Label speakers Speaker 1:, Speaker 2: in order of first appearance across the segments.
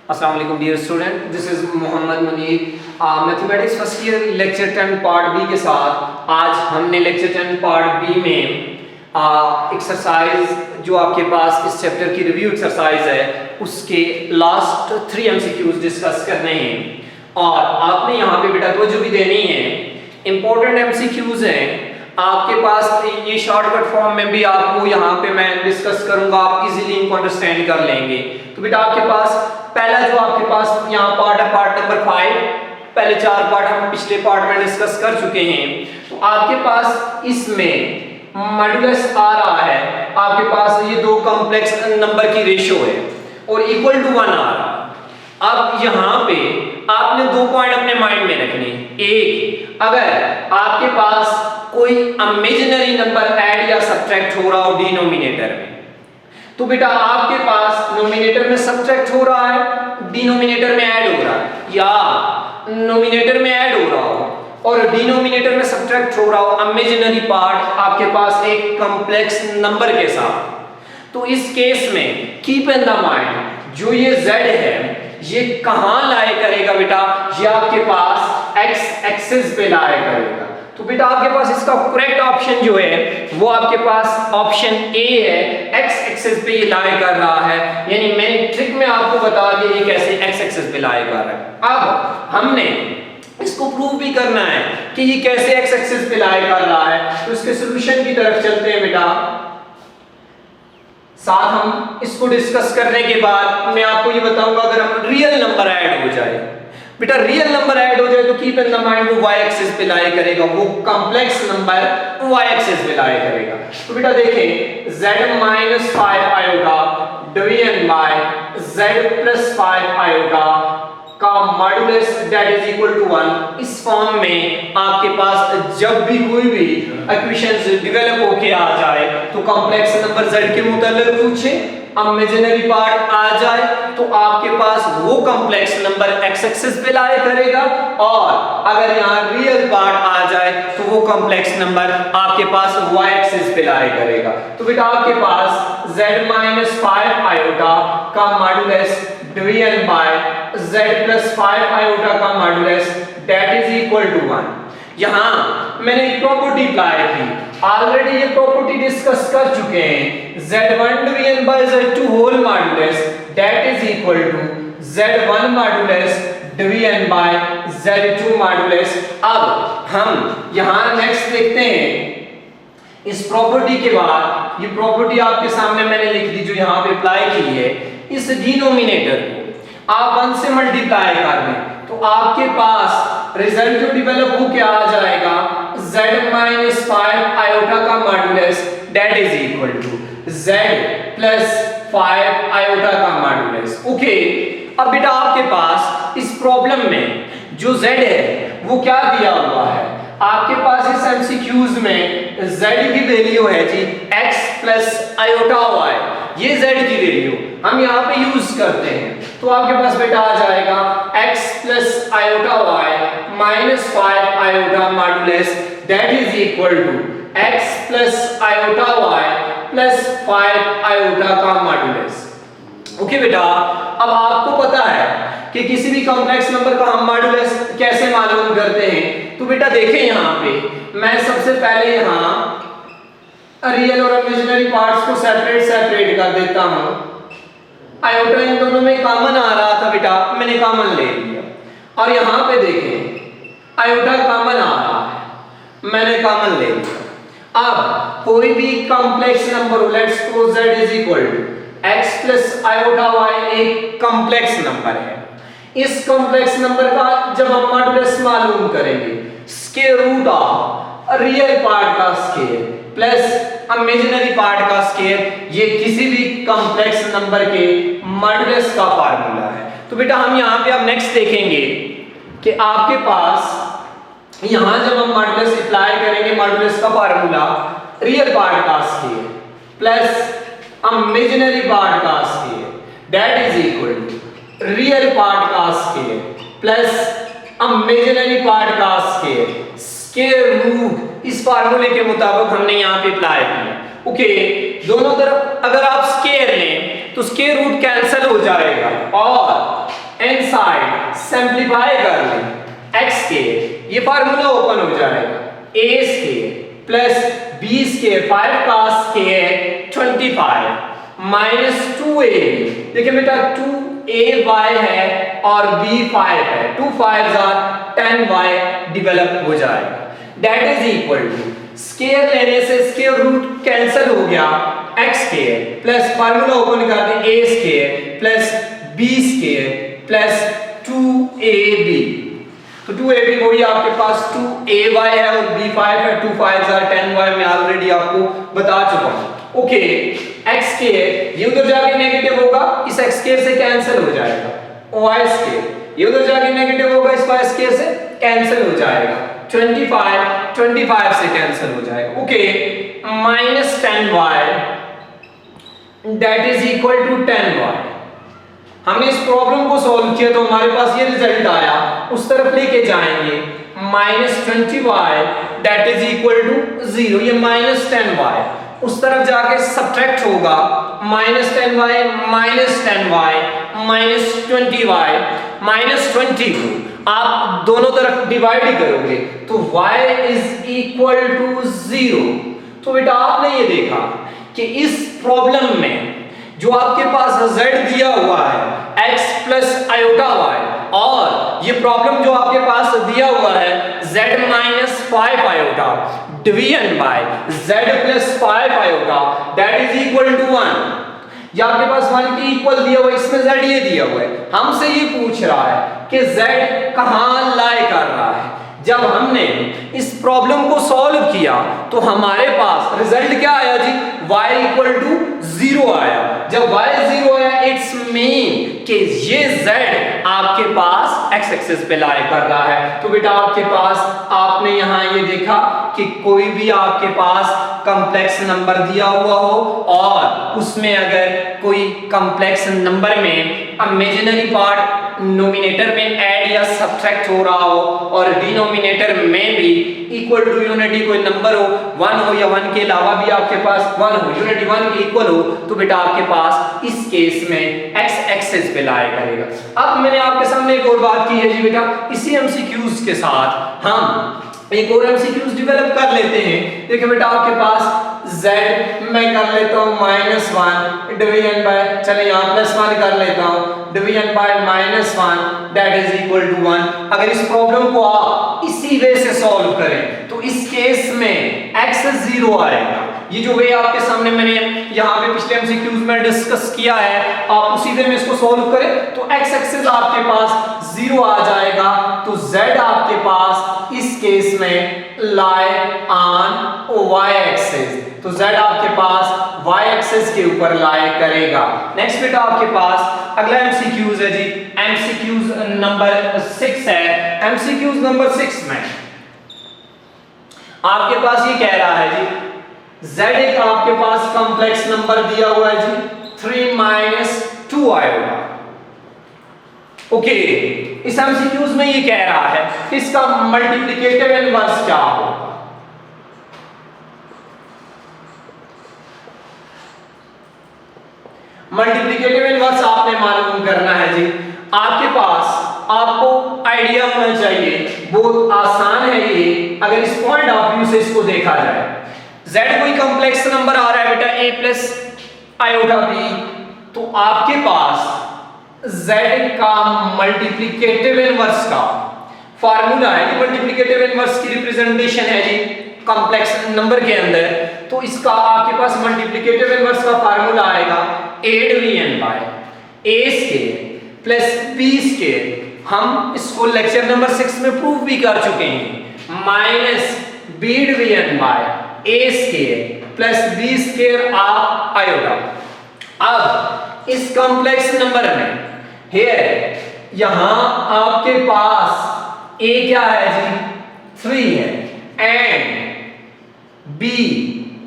Speaker 1: अस्सलाम वालेकुम dear student, this is Mohammad Munir. Mathematics first year lecture 10 part B के साथ आज हमने लेक्चर 10 पार्ट बी में एक्सरसाइज जो आपके पास इस चैप्टर की रिव्यू एक्सरसाइज है उसके लास्ट 3 एमसीक्यूज डिस्कस करने हैं और आपने यहाँ पे बेटा तवज्जो भी देनी है। इंपॉर्टेंट एमसीक्यूज हैं आपके पास, ये शॉर्टकट फॉर्म में भी आपको यहाँ पे मैं डिस्कस करूंगा, आप इजीली इनको अंडरस्टैंड कर लेंगे। तो बेटा आपके पास पहला जो आपके पास यहाँ पार्ट है, पार्ट नंबर 5। पहले 4 पार्ट हम पिछले पार्ट में डिस्कस कर चुके हैं। तो आपके पास इसमें मॉड्यूलस आ रहा है, आपके पास ये दो कॉम्प्लेक्स नंबर की रेशियो है और इक्वल टू 1 आ रहा। अब यहाँ पे आपने 2 पॉइंट अपने माइंड में रखने। एक, अगर आपके पास कोई इमेजिनरी नंबर ऐड या सब्ट्रैक्ट हो रहा हो डिनोमिनेटर में, तो बेटा आपके पास नोमिनेटर में सब्ट्रैक्ट हो रहा है, डिनोमिनेटर में ऐड हो रहा है, या नोमिनेटर में ऐड हो रहा हो और डिनोमिनेटर में सब्ट्रैक्ट हो रहा हो इमेजिनरी पार्ट आपके पास एक कॉम्प्लेक्स नंबर के साथ, तो इस केस में कीप इन द माइंड जो ये z है ये कहां लाए करेगा बेटा, ये आपके पास x एक्सिस पे लाए करेगा। तो बेटा आपके पास इसका करेक्ट ऑप्शन जो है वो आपके पास ऑप्शन ए है, x एक्सिस पे ये लाए कर रहा है, यानी मैंने ट्रिक में आपको बता दिया ये कैसे x एक्सिस पे लाए कर रहा है। अब हमने इसको प्रूव भी करना है कि ये कैसे x एक्सिस पे लाए कर रहा है, तो इसके सॉल्यूशन की तरफ चलते हैं बेटा। साथ हम इसको डिस्कस करने के बाद मैं आपको ये बताऊंगा अगर हम रियल नंबर ऐड हो जाए, बेटा रियल नंबर ऐड हो जाए तो कीप इन द माइंड वो y एक्सिस पे लाए करेगा, वो कॉम्प्लेक्स नंबर y एक्सिस पे लाए करेगा। तो बेटा देखें z - 5 iota division by z + 5 iota का modulus that is equal to 1। इस फॉर्म में आपके पास जब भी कोई भी इक्वेशंस डेवलप होके आ जाए तो कॉम्प्लेक्स नंबर z के मुताल्लिक पूछे, इमेजिनरी पार्ट आ जाए तो आपके पास वो कॉम्प्लेक्स नंबर x एक्सिस पे लाए करेगा, और अगर यहाँ रियल पार्ट आ जाए तो वो कॉम्प्लेक्स नंबर आपके पास y एक्सिस पे लाए करेगा। तो बेटा आपके पास z - 5 आयोटा का modulus division by z + 5 iota का modulus that is equal to 1। यहाँ मैंने एक प्रॉपर्टी अप्लाई की, ऑलरेडी ये प्रॉपर्टी डिस्कस कर चुके हैं। z1 division by z2 whole modulus that is equal to z1 modulus division by z2 modulus. अब हम यहाँ नेक्स्ट देखते हैं इस प्रॉपर्टी के बाद, ये प्रॉपर्टी आपके सामने मैंने लिख दी जो यहाँ पे अप्लाई की है। इस डिनोमिनेटर को आप 1 से मल्टीप्लाई कर दें तो आपके पास रिजल्ट जो डेवलप होके आ जाएगा z - 5 आयोटा का modulus that is equal to z + 5 iota का मॉड्यूलस। ओके, अब बेटा आपके पास इस प्रॉब्लम में जो z है वो क्या दिया हुआ है, आपके पास इस एमसीक्यूज में z की वैल्यू है जी x + आयोटा y, ये z की वैल्यू हम यहाँ पे यूज करते हैं। तो आपके पास बेटा आ जाएगा x + iota y - 5 iota modulus that is equal to x + iota y + 5 iota का मॉड्यूलस। ओके बेटा, अब आपको पता है कि किसी भी कॉम्प्लेक्स नंबर का हम मॉड्यूलस कैसे मालूम करते हैं। तो बेटा देखें यहाँ पे मैं सबसे पहले यहाँ रियल और इमेजिनरी पार्ट्स को सेपरेट कर देता हूँ। आयोटा इन दोनों में कॉमन आ रहा था बेटा, मैंने कॉमन ले लिया, और यहाँ पे देखें आयोटा कॉमन आ रहा है, मैंने कॉमन ले लिया। अब कोई भी कॉम्प्लेक्स नंबर हो, let's suppose z is equal to x + iota y एक कॉम्प्लेक्स नंबर है। इस कॉम्प्लेक्स नंबर का जब हम मॉड्यूलस मालूम करेंगे, square root of real part का स्क्वायर प्लस इमेजिनरी पार्ट का स्क्वायर, ये किसी भी कॉम्प्लेक्स नंबर के मॉड्यूलस का फार्मूला है। तो बेटा हम यहाँ पे अब नेक्स्ट देखेंगे कि आपके पास यहाँ जब हम मॉड्यूलस अप्लाई करेंगे, मॉड्यूलस का फार्मूला रियल पार्ट का स्क्वायर प्लस इमेजिनरी पार्ट का square that is equal to real part का स्क्वायर प्लस इमेजिनरी पार्ट का स्क्वायर, स्क्वायर रूट इस फार्मूले के मुताबिक हमने यहाँ पे अप्लाई किया। ओके, दोनों तरफ अगर आप स्क्वायर लें तो स्क्वायर रूट कैंसिल हो जाएगा और सिंप्लीफाई कर लें x के, ये फार्मूला ओपन हो जाएगा a square plus b square 5 का स्क्वायर 25 माइनस 2ab। देखिए बेटा 2ay है और b 5 है, 2 5 10y डेवलप हो जाएगा। That is equal to square लेने से स्क्वायर रूट कैंसिल हो गया, x square plus formula open कर दें a square plus b square plus 2ab। तो 2ab वही आपके पास 2ay है और b 5 है, 2 5 10y मैं ऑलरेडी आपको बता चुका हूं। ओके, x स्क्वायर ये उधर जाके नेगेटिव होगा, इस x स्क्वायर से कैंसिल हो जाएगा, y स्क्वायर ये उधर जाके नेगेटिव होगा, इस y स्क्वायर से कैंसिल हो जाएगा, 25 से कैंसिल हो जाएगा। Okay, minus 10y that is equal to 10y। हमने इस प्रॉब्लम को सॉल्व किया तो हमारे पास ये रिजल्ट आया, उस तरफ लेके जाएंगे minus 20y that is equal to 0। ये माइनस 10y उस तरफ जाके सब्ट्रैक्ट होगा, minus 10y minus 10y minus 20y minus 20 को आप दोनों तरफ डिवाइड ही करोगे तो y इज इक्वल टू 0। तो बेटा आपने ये देखा कि इस प्रॉब्लम में जो आपके पास z दिया हुआ है x प्लस आयोटा y, और ये प्रॉब्लम जो आपके पास दिया हुआ है z minus 5 iota division by z plus 5 iota that is equal to 1। ये आपके पास 1 के इक्वल दिया हुआ है, इसमें z ये दिया हुआ है, हमसे ये पूछ रहा है कि z कहां लाई कर रहा है। जब हमने इस प्रॉब्लम को सॉल्व किया तो हमारे पास रिजल्ट क्या आया जी, y इक्वल टू 0 आया। जब y 0 आया इट्स मीन कि ये z आपके पास x एक्सिस पे लाई कर रहा है। तो बेटा आपके पास आपने यहाँ ये देखा कि कोई भी आपके पास कॉम्प्लेक्स नंबर दिया हुआ हो और उसमें अगर कोई कॉम्प्लेक्स नंबर में इमेजिनरी पार्ट नोमिनेटर में ऐड या सब्ट्रैक्ट हो रहा हो और डिनोमिनेटर में भी इक्वल टू यूनिटी कोई नंबर हो, 1 हो या 1 के अलावा भी आपके पास 1 हो, यूनिटी 1 के इक्वल हो, तो बेटा आपके पास इस केस में x एक्सिस पे लाई करेगा। अब मैंने आपके सामने एक और बात की है जी बेटा, इसी एमसीक्यूज के साथ हम एक और एमसीक्यूज डेवलप कर लेते हैं। देखिए बेटा आपके पास z मैं कर लेता हूँ -1 डिवीजन बाय, चले यहाँ +1 कर लेता हूँ division by -1 that is equal to 1। अगर इस प्रॉब्लम को आप इसी वे से सॉल्व करें तो इस केस में x 0 आएगा। ये जो वे आपके सामने मैंने यहाँ पे पिछले एमसीक्यूज में डिस्कस किया है, आप उसी वे में इसको सॉल्व करें तो x एक्सिस आपके पास 0 आ जाएगा, तो z आपके पास इस केस में लाई ऑन y एक्सिस, तो z आपके पास y एक्सिस के ऊपर लाई करेगा। नेक्स्ट बेटा आपके पास अगला एमसीक्यूज है जी, एमसीक्यूज नंबर 6 है। एमसीक्यूज नंबर 6 में आपके पास ये कह रहा है जी z एक आपके पास कॉम्प्लेक्स नंबर दिया हुआ है जी 3 - 2 आएगा। ओके, इस एमसीक्यूज में ये कह रहा है कि इसका मल्टीप्लिकेटिव इनवर्स क्या होगा। मल्टीप्लिकेटिव इनवर्स आपने मालूम करना है जी। आपके पास आपको आइडिया होना चाहिए, बहुत आसान है ये अगर इस पॉइंट ऑफ व्यू से इसको देखा जाए। z कोई कॉम्प्लेक्स नंबर आ रहा है बेटा a प्लस आयोटा b, तो आपके पास z का मल्टीप्लिकेटिव इनवर्स का फार्मूला है कि मल्टीप्लिकेटिव इनवर्स की रिप्रेजेंटेशन है जी कॉम्प्लेक्स नंबर के अंदर, तो इसका आपके पास मल्टीप्लिकेटिव इनवर्स का फार्मूला आएगा a division by a square plus b square. हम इसको लेक्चर नंबर 6 में प्रूव भी कर चुके हैं, minus b division by a square plus b square of iota. अब इस कॉम्प्लेक्स नंबर में हियर यहां आपके पास a क्या है जी 3 है एंड b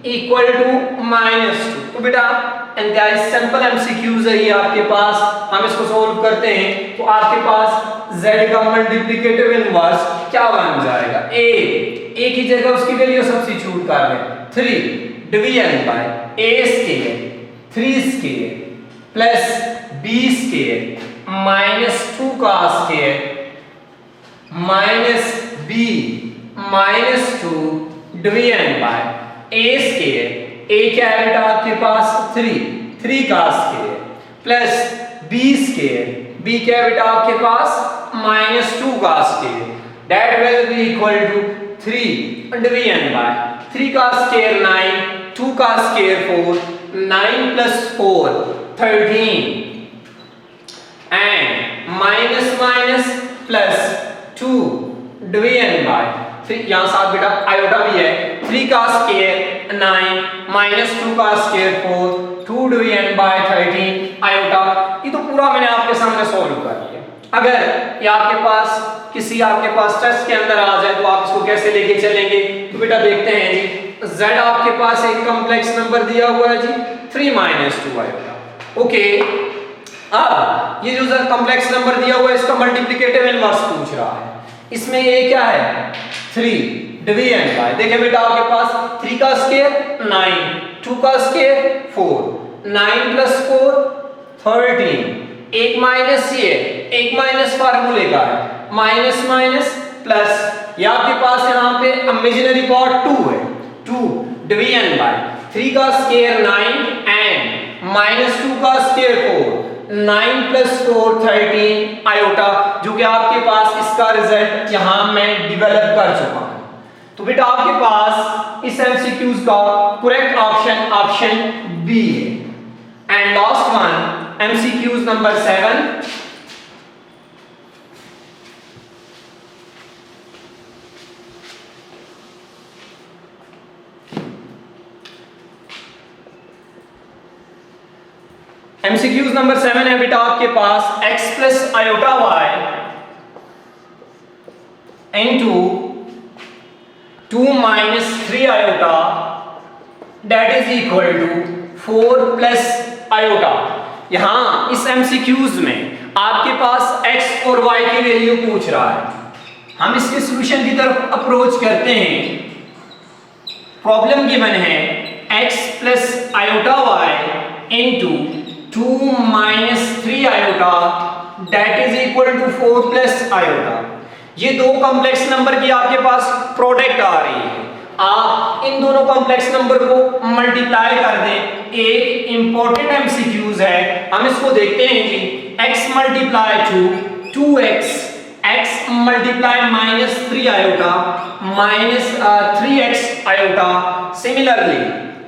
Speaker 1: इक्वल टू -2। तो बेटा इंतहाई सिंपल एमसीक्यूज है ये आपके पास, हम इसको सॉल्व करते हैं तो आपके पास z का मल्टीप्लिकेटिव इनवर्स क्या बन जाएगा, a की जगह उसकी वैल्यू सब्स्टिट्यूट कर लें 3 division by a square 3 square plus b square -2 का square minus B minus 2 division by A square, A क्या है बेटा आपके पास 3 का square plus B square, B क्या है बेटा आपके पास माइनस 2 का square, that will be equal to 3 division by 3 का स्केयर 9, 2 का square 4, 9 plus 4 13 and minus minus plus 2 division by 3, यहाँ साथ बेटा आयोटा भी है, 3 का स्केयर 9 माइनस 2 का स्केयर 4, 2 डिवीजन बाय 13 आयोटा। ये तो पूरा मैंने आपके सामने सॉल्व कर लिया। अगर ये आपके पास टेस्ट के अंदर आ जाए तो आप इसको कैसे लेके चलेंगे, तो बेटा देखते हैं जी। z आपके पास एक कॉम्प्लेक्स नंबर दिया हुआ है जी 3 माइनस 2 आयोटा। ओके, अब ये जो कॉम्प्लेक्स नंबर दिया हुआ है इसका मल्टीप्लिकेटिव इनवर्स पूछ रहा है। इसमें ये क्या है 3 डिवीजन बाय, देखिए बेटा आपके पास 3 का स्केयर 9, 2 का स्केयर 4, 9 प्लस 4 13, एक माइनस ये एक माइनस फार्मूले का है, माइनस माइनस प्लस, ये आपके पास यहाँ पे इमेजिनरी पार्ट 2 है, 2 डिवीजन बाय 3 का स्केयर 9 एंड माइनस 2 का स्केयर 4, 9 प्लस 4 13 आयोटा, जो कि आपके पास इसका रिजल्ट यहां मैं डेवलप कर चुका हूं। तो बेटा आपके पास इस एमसीक्यूज का करेक्ट ऑप्शन बी है। And last one MCQs number 7, MCQs number 7 है बेटा आपके पास x plus iota y into 2 minus 3 iota that is equal to 4 plus iota. यहां इस एमसीक्यूज में आपके पास x और y की वैल्यू पूछ रहा है। हम इसके सॉल्यूशन की तरफ अप्रोच करते हैं। प्रॉब्लम गिवन है x plus iota y into 2 minus 3 iota that is equal to 4 plus iota. ये दो कॉम्प्लेक्स नंबर की आपके पास प्रोडक्ट आ रही है। आप इन दोनों कॉम्प्लेक्स नंबर को मल्टीप्लाई कर दें। एक इंपॉर्टेंट एमसीक्यूज है, हम इसको देखते हैं जी। x multiply 2x, x multiply minus 3 iota minus 3x iota. Similarly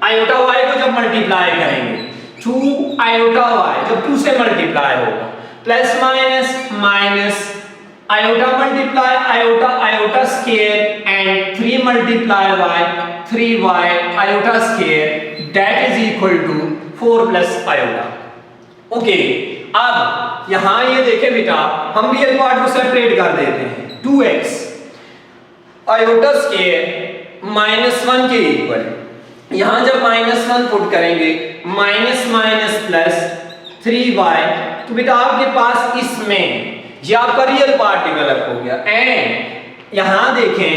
Speaker 1: iota y को जब मल्टीप्लाई करेंगे 2 आयोटा y जब 2 से मल्टीप्लाई होगा plus minus minus iota multiply iota iota square and 3 multiply y 3y iota square that is equal to 4 plus iota. Okay, अब यहां ये देखें बेटा, हम रियल पार्ट को सेपरेट कर देते हैं। 2x आयोटा स्क्वायर माइनस 1 के इक्वल, यहां जब माइनस 1 पुट करेंगे माइनस माइनस प्लस 3y, तो बेटा आपके पास इसमें ये आपका रियल पार्ट डेवलप हो गया। एंड यहां देखें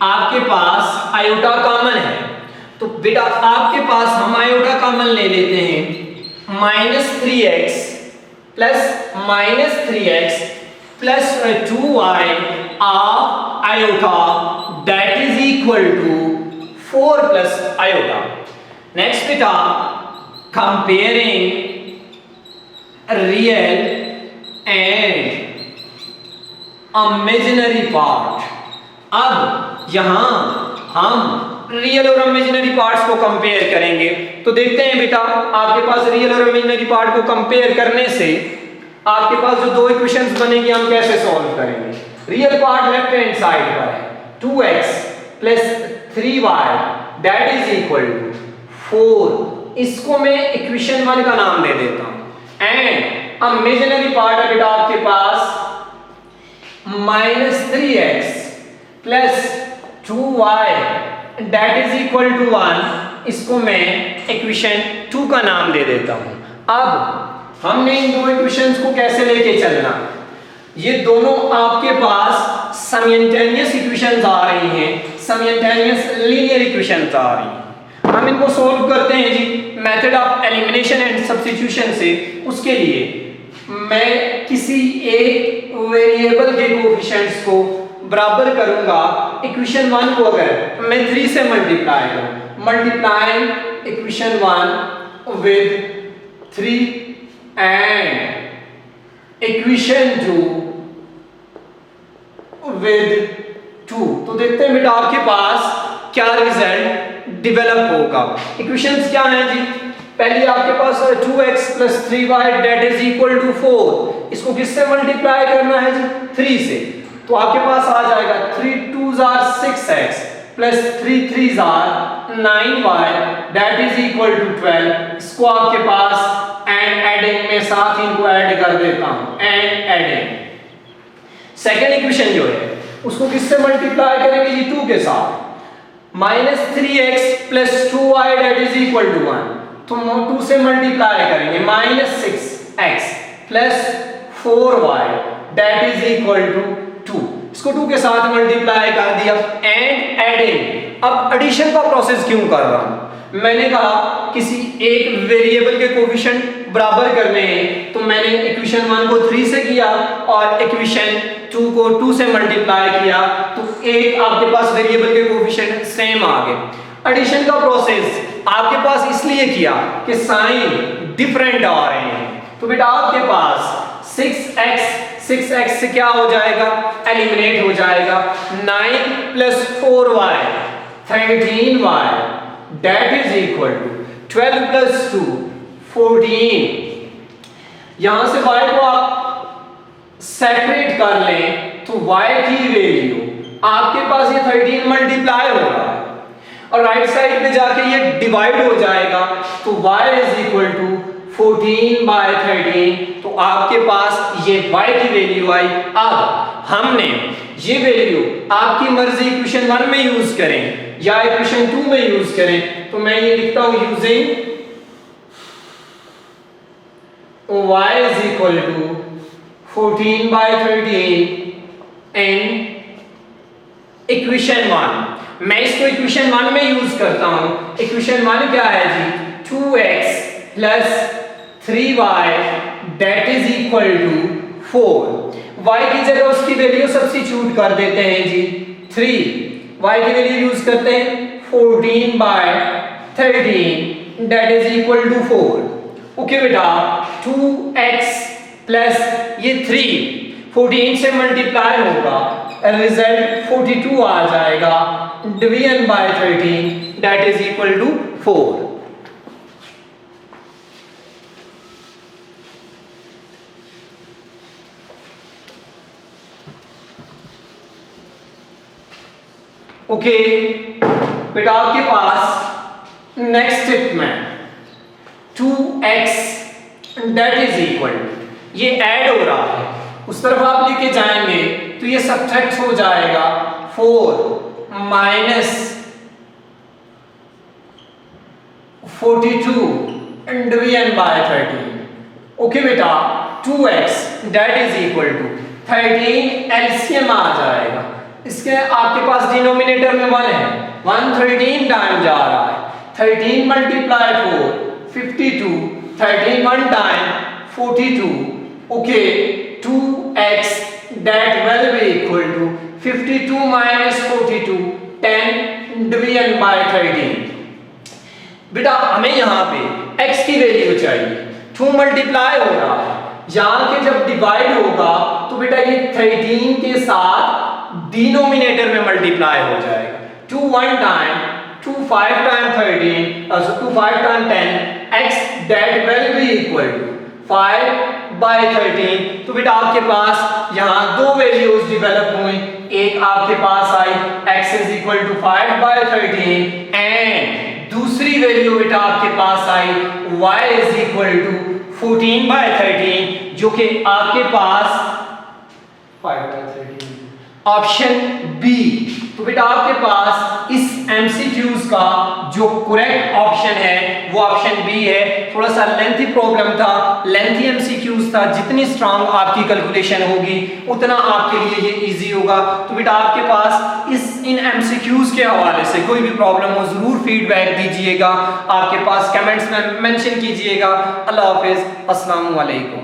Speaker 1: आपके पास आयोटा कॉमन है, तो बेटा आपके पास हम आयोटा कॉमन ले लेते हैं। Minus 3x plus minus 3x plus 2y of iota that is equal to 4 plus iota. Next बेटा comparing real and imaginary part. अब यहां हम रियल और इमेजिनरी पार्ट्स को कंपेयर करेंगे। तो देखते हैं बेटा, आपके पास रियल और इमेजिनरी पार्ट को कंपेयर करने से आपके पास जो दो इक्वेशंस बनेंगी हम कैसे सॉल्व करेंगे। Real part left hand side पर है 2x plus 3y that is equal to 4, इसको मैं इक्वेशन 1 का नाम दे देता हूं। एंड इमेजिनरी पार्ट है बेटा आपके पास minus 3x plus 2y that is equal to 1, इसको मैं इक्वेशन 2 का नाम दे देता हूं। अब हमने इन दो इक्वेशंस को कैसे लेके चलना, ये दोनों आपके पास साइमल्टेनियस इक्वेशंस आ रही हैं, साइमल्टेनियस लीनियर इक्वेशंस आ रही हैं। हम इनको सॉल्व करते हैं जी method of elimination and substitution से। उसके लिए मैं किसी एक वेरिएबल के कोएफिशिएंट्स को बराबर करूंगा इक्वेशन 1 को, अगर मैं 3 से मल्टीप्लाई करूं, multiplying equation 1 with 3 and equation 2 with 2, तो देखते हैं बेटा आपके पास क्या रिजल्ट डेवलप होगा। इक्वेशंस क्या हैं जी? पहली आपके पास 2x + 3y that is equal to 4, इसको किससे मल्टीप्लाई करना है जी? 3 से, तो आपके पास आ जाएगा 3 2s are 6x + 3 3s are 9y that is equal to 12। इसको आपके पास एंड एडिंग में साथ इनको ऐड कर देता हूं, एंड एडिंग। सेकंड इक्वेशन जो है उसको किससे मल्टीप्लाई करेंगे जी? 2 के साथ, -3x + 2y that is equal to 1, तो 2 से मल्टीप्लाई करेंगे, -6x + 4y that is equal to 2, इसको 2 के साथ मल्टीप्लाई कर दिया, एंड एडिंग। अब एडिशन का प्रोसेस क्यों कर रहा हूं? मैंने कहा किसी एक वेरिएबल के कोफिशिएंट बराबर करने हैं, तो मैंने इक्वेशन 1 को 3 से किया और इक्वेशन 2 को 2 से मल्टीप्लाई किया, तो एक आपके पास वेरिएबल के कोफिशिएंट सेम आ गए। एडिशन का प्रोसेस आपके पास इसलिए किया कि साइन डिफरेंट आ रहे हैं, तो बेटा आपके पास 6x से क्या हो जाएगा? एलिमिनेट हो जाएगा, 9 + 4y 13y that is equal to 12 + 2 14। यहां से y को आप सेपरेट कर लें तो y की वैल्यू आपके पास ये 13 मल्टीप्लाई हो रहा है और राइट साइड पे जाके ये डिवाइड हो जाएगा, तो y इज इक्वल टू 14/13, तो आपके पास ये y की वैल्यू आई। अब हमने ये वैल्यू आपकी मर्जी इक्वेशन 1 में यूज करें या इक्वेशन 2 में यूज करें, तो मैं ये लिखता हूं using y is equal to 14/13 in equation 1। मैं इसको इक्वेशन 1 में यूज करता हूं। इक्वेशन 1 क्या है जी? 2x + 3y that is equal to 4। y की जगह उसकी वैल्यू सब्स्टिट्यूट कर देते हैं जी 3, y की वैल्यू यूज करते हैं 14/13 that is equal to 4। Okay बेटा, 2x प्लस ये 3 14 से मल्टीप्लाई होगा, रिजल्ट 42 आ जाएगा, division by 13 that is equal to 4। Okay बेटा, आपके पास नेक्स्ट स्टेप में 2x दैट इज इक्वल, ये ऐड हो रहा है, उस तरफ आप लेके जाएंगे तो ये सब्ट्रैक्ट हो जाएगा 4 माइनस 42 डिवीजन बाय 13। ओके बेटा, 2x that is equal to 13 LCM आ जाएगा, इसके आपके पास डिनोमिनेटर में 1 है, 1 13 टाइम जा रहा है, 13 multiply 4 52, 13 1 time 42। Okay, 2x that will be equal to 52 minus 42 10 division by 13। बेटा हमें यहाँ पे x की वैल्यू चाहिए, 2 मल्टीप्लाई हो रहा है, यहाँ के जब डिवाइड होगा तो बेटा ये 13 के साथ डिनोमिनेटर में मल्टीप्लाई हो जाएगा, 2 1 time 2 5 time 13 also 2 5 time 10 x that will be equal to 5/13। तो बेटा आपके पास यहाँ दो वैल्यूज डेवलप हुई, एक आपके पास आई x is equal to 5/13 and दूसरी वैल्यू बेटा आपके पास आई y is equal to 14/13, जो कि आपके पास 5/13 ऑप्शन बी। तो बेटा आपके पास इस एमसीक्यूज का जो करेक्ट ऑप्शन है वो ऑप्शन बी है। थोड़ा सा लेंथी प्रॉब्लम था, लेंथी एमसीक्यूज था, जितनी स्ट्रांग आपकी कैलकुलेशन होगी उतना आपके लिए ये इजी होगा। तो बेटा आपके पास इन एमसीक्यूज के हवाले से कोई भी प्रॉब्लम हो जरूर फीडबैक दीजिएगा, आपके पास कमेंट्स में मेंशन कीजिएगा। अल्लाह हाफिज, अस्सलाम वालेकुम।